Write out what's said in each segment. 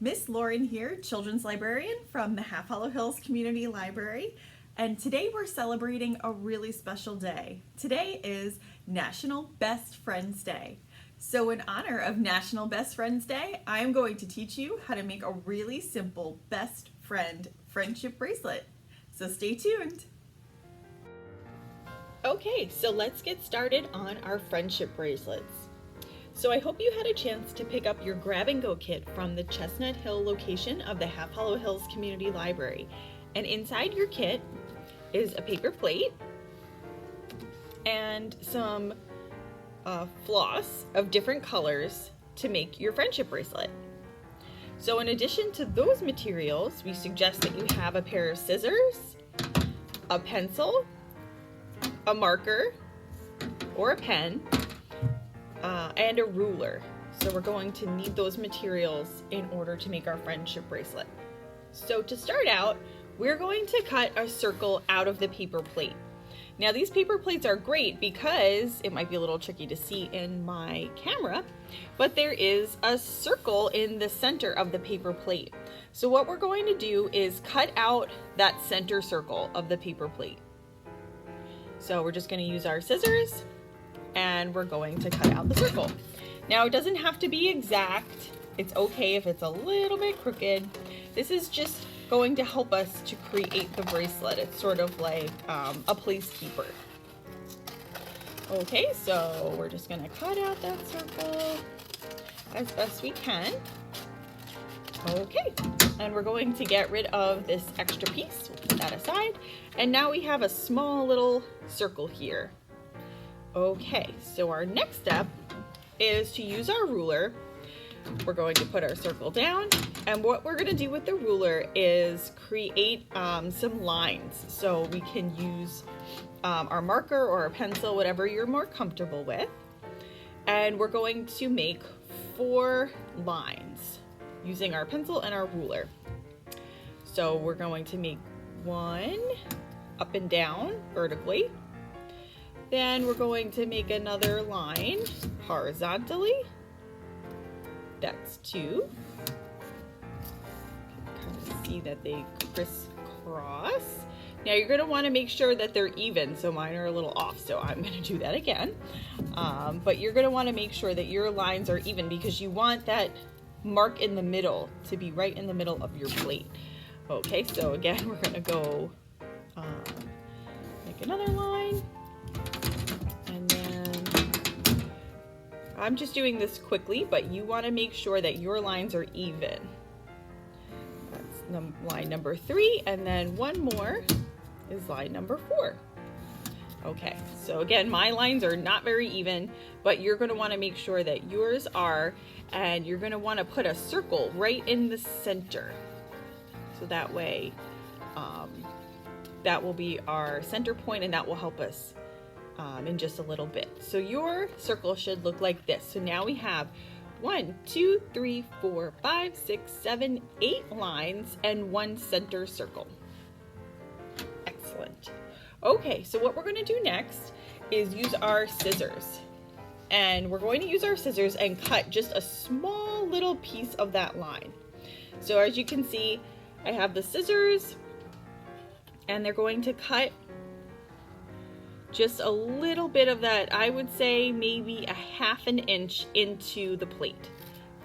Miss Lauren here, Children's Librarian from the Half Hollow Hills Community Library, and today we're celebrating a really special day. Today is National Best Friends Day. So in honor of National Best Friends Day, I am going to teach you how to make a really simple best friend friendship bracelet. So stay tuned. Okay, so let's get started on our friendship bracelets. So I hope you had a chance to pick up your grab and go kit from the Chestnut Hill location of the Half Hollow Hills Community Library. And inside your kit is a paper plate and some floss of different colors to make your friendship bracelet. So in addition to those materials, we suggest that you have a pair of scissors, a pencil, a marker or a pen, and a ruler. So we're going to need those materials in order to make our friendship bracelet. So to start out, we're going to cut a circle out of the paper plate. Now these paper plates are great because it might be a little tricky to see in my camera, but there is a circle in the center of the paper plate. So what we're going to do is cut out that center circle of the paper plate. So we're just going to use our scissors and we're going to cut out the circle. Now it doesn't have to be exact. It's okay if it's a little bit crooked. This is just going to help us to create the bracelet. It's sort of like a placekeeper. Okay, so we're just gonna cut out that circle as best we can. Okay, and we're going to get rid of this extra piece. We'll put that aside. And now we have a small little circle here. Okay, so our next step is to use our ruler. We're going to put our circle down, and what we're going to do with the ruler is create some lines. So we can use our marker or a pencil, whatever you're more comfortable with, and we're going to make 4 lines using our pencil and our ruler. So we're going to make 1 up and down vertically. Then we're going to make another line horizontally. That's 2. Kind of see that they crisscross. Now you're going to want to make sure that they're even, so mine are a little off, so I'm going to do that again. But you're going to want to make sure that your lines are even because you want that mark in the middle to be right in the middle of your plate. Okay, so again, we're going to go make another line. I'm just doing this quickly, but you want to make sure that your lines are even. That's line number 3, and then one more is line number 4. Okay, so again, my lines are not very even, but you're going to want to make sure that yours are, and you're going to want to put a circle right in the center. So that way, that will be our center point, and that will help us in just a little bit. So your circle should look like this. So now we have 1, 2, 3, 4, 5, 6, 7, 8 lines and 1 center circle. Excellent. Okay, so what we're going to do next is use our scissors. And we're going to use our scissors and cut just a small little piece of that line. So as you can see, I have the scissors and they're going to cut just a little bit of that, I would say maybe a 1/2 inch into the plate.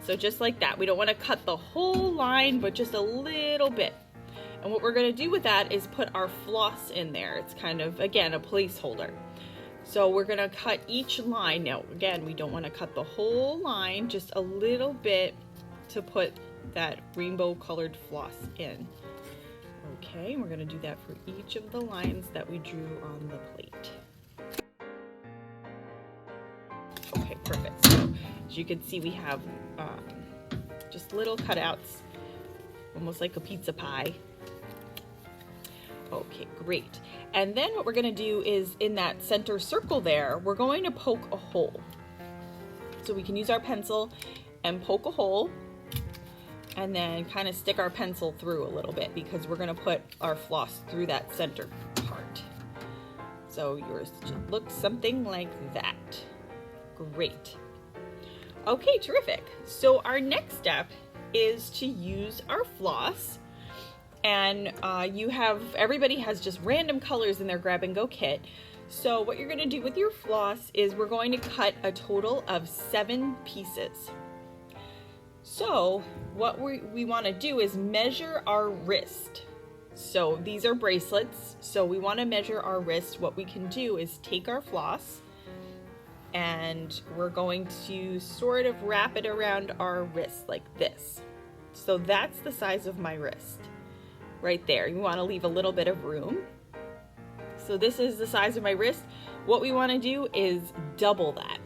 So just like that. We don't want to cut the whole line, but just a little bit. And what we're going to do with that is put our floss in there. It's kind of, again, a placeholder. So we're going to cut each line. Now, again, we don't want to cut the whole line, just a little bit to put that rainbow colored floss in. Okay, we're going to do that for each of the lines that we drew on the plate. Okay, perfect. So as you can see, we have just little cutouts, almost like a pizza pie. Okay, great. And then what we're going to do is in that center circle there, we're going to poke a hole. So we can use our pencil and poke a hole, and then kind of stick our pencil through a little bit because we're going to put our floss through that center part. So yours should look something like that. Great. Okay, terrific. So our next step is to use our floss. And everybody has just random colors in their grab and go kit. So what you're gonna do with your floss is we're going to cut a total of 7 pieces. So what we wanna do is measure our wrist. So these are bracelets, so we wanna measure our wrist. What we can do is take our floss and we're going to sort of wrap it around our wrist like this. So that's the size of my wrist. Right there. You want to leave a little bit of room. So this is the size of my wrist. What we want to do is double that.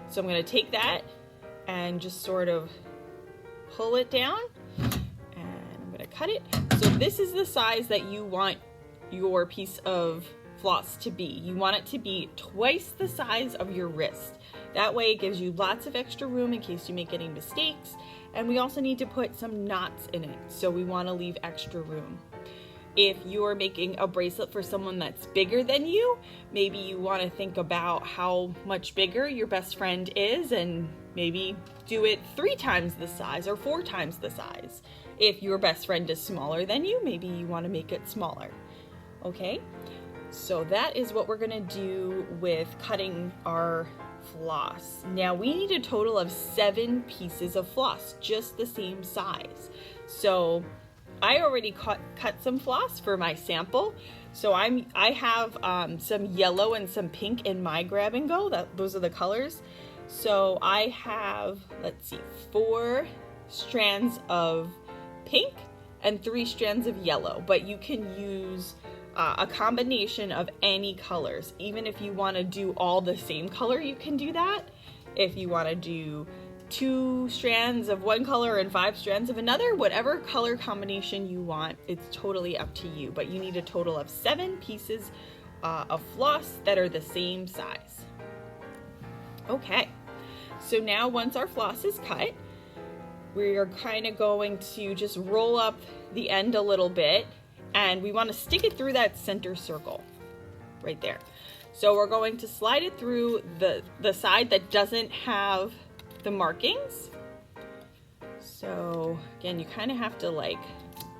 So I'm going to take that and just sort of pull it down and I'm going to cut it. So this is the size that you want your piece of floss to be. You want it to be twice the size of your wrist. That way it gives you lots of extra room in case you make any mistakes. And we also need to put some knots in it, so we want to leave extra room. If you're making a bracelet for someone that's bigger than you, maybe you want to think about how much bigger your best friend is and maybe do it 3 times the size or 4 times the size. If your best friend is smaller than you, maybe you want to make it smaller. Okay? So that is what we're going to do with cutting our floss. Now we need a total of 7 pieces of floss, just the same size. So I already cut some floss for my sample. So I have some yellow and some pink in my grab and go. Those are the colors. So I have, let's see, 4 strands of pink and 3 strands of yellow, but you can use a combination of any colors. Even if you want to do all the same color, you can do that. If you want to do 2 strands of one color and 5 strands of another, whatever color combination you want, it's totally up to you. But you need a total of 7 pieces of floss that are the same size. Okay, so now once our floss is cut, we are kind of going to just roll up the end a little bit. And we want to stick it through that center circle right there. So we're going to slide it through the side that doesn't have the markings. So again, you kind of have to like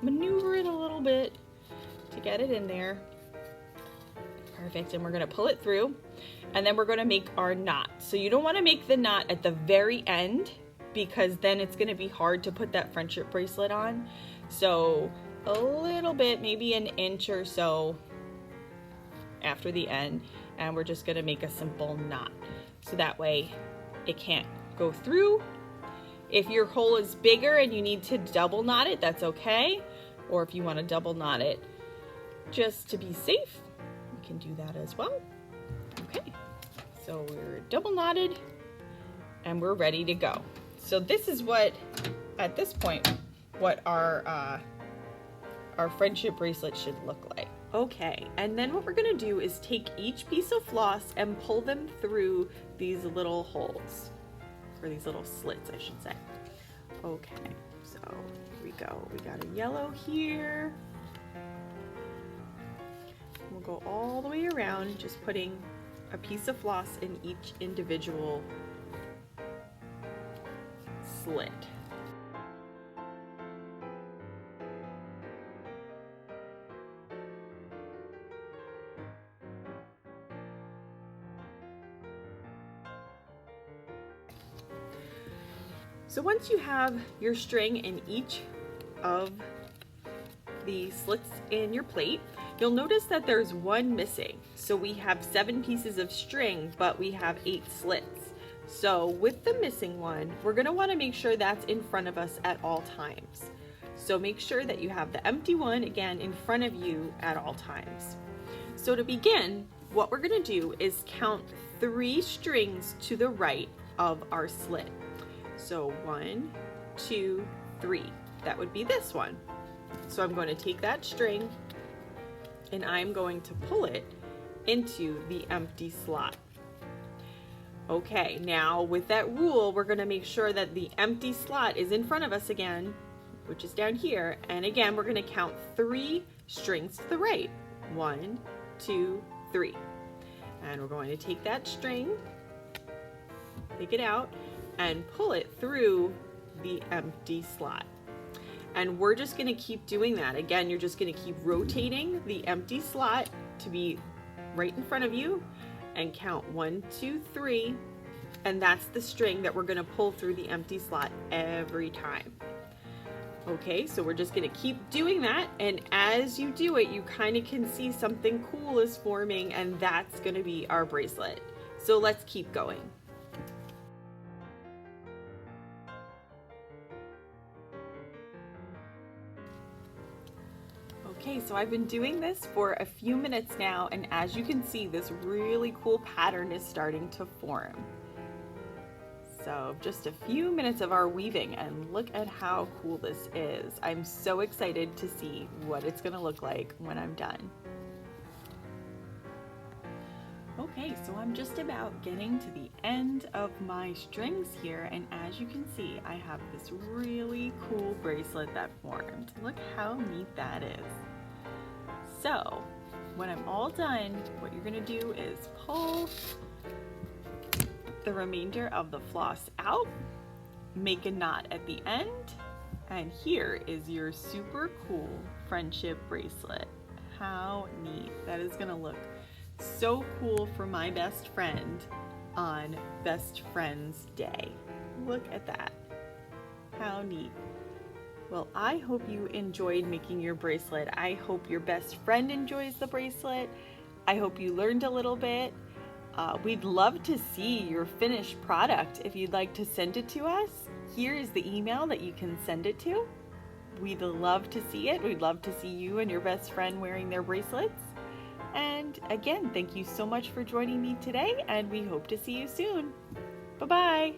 maneuver it a little bit to get it in there. Perfect. And we're going to pull it through and then we're going to make our knot. So you don't want to make the knot at the very end because then it's going to be hard to put that friendship bracelet on. So a little bit, maybe an inch or so after the end, and we're just going to make a simple knot so that way it can't go through. If your hole is bigger and you need to double knot it, that's okay, or if you want to double knot it just to be safe, we can do that as well. Okay, so we're double knotted and we're ready to go. So this is what, at this point, what our friendship bracelet should look like. Okay, and then what we're gonna do is take each piece of floss and pull them through these little holes, or these little slits, I should say. Okay, so here we go. We got a yellow here. We'll go all the way around, just putting a piece of floss in each individual slit. So once you have your string in each of the slits in your plate, you'll notice that there's one missing. So we have 7 pieces of string, but we have 8 slits. So with the missing one, we're gonna wanna make sure that's in front of us at all times. So make sure that you have the empty one, again, in front of you at all times. So to begin, what we're gonna do is count 3 strings to the right of our slit. So 1, 2, 3. That would be this one. So I'm going to take that string and I'm going to pull it into the empty slot. Okay, now with that rule, we're going to make sure that the empty slot is in front of us again, which is down here. And again, we're going to count 3 strings to the right. 1, 2, 3. And we're going to take that string, take it out, and pull it through the empty slot. And we're just gonna keep doing that. Again, you're just gonna keep rotating the empty slot to be right in front of you and count 1, 2, 3. And that's the string that we're gonna pull through the empty slot every time. Okay, so we're just gonna keep doing that, and as you do it, you kind of can see something cool is forming, and that's gonna be our bracelet. So let's keep going. Okay, so I've been doing this for a few minutes now, and as you can see, this really cool pattern is starting to form. So just a few minutes of our weaving, and look at how cool this is. I'm so excited to see what it's gonna look like when I'm done. Okay, so I'm just about getting to the end of my strings here, and as you can see, I have this really cool bracelet that formed. Look how neat that is. So when I'm all done, what you're gonna do is pull the remainder of the floss out, make a knot at the end, and here is your super cool friendship bracelet. How neat. That is gonna look so cool for my best friend on Best Friends Day. Look at that. How neat. Well, I hope you enjoyed making your bracelet. I hope your best friend enjoys the bracelet. I hope you learned a little bit. We'd love to see your finished product. If you'd like to send it to us, here is the email that you can send it to. We'd love to see it. We'd love to see you and your best friend wearing their bracelets. And again, thank you so much for joining me today, and we hope to see you soon. Bye-bye.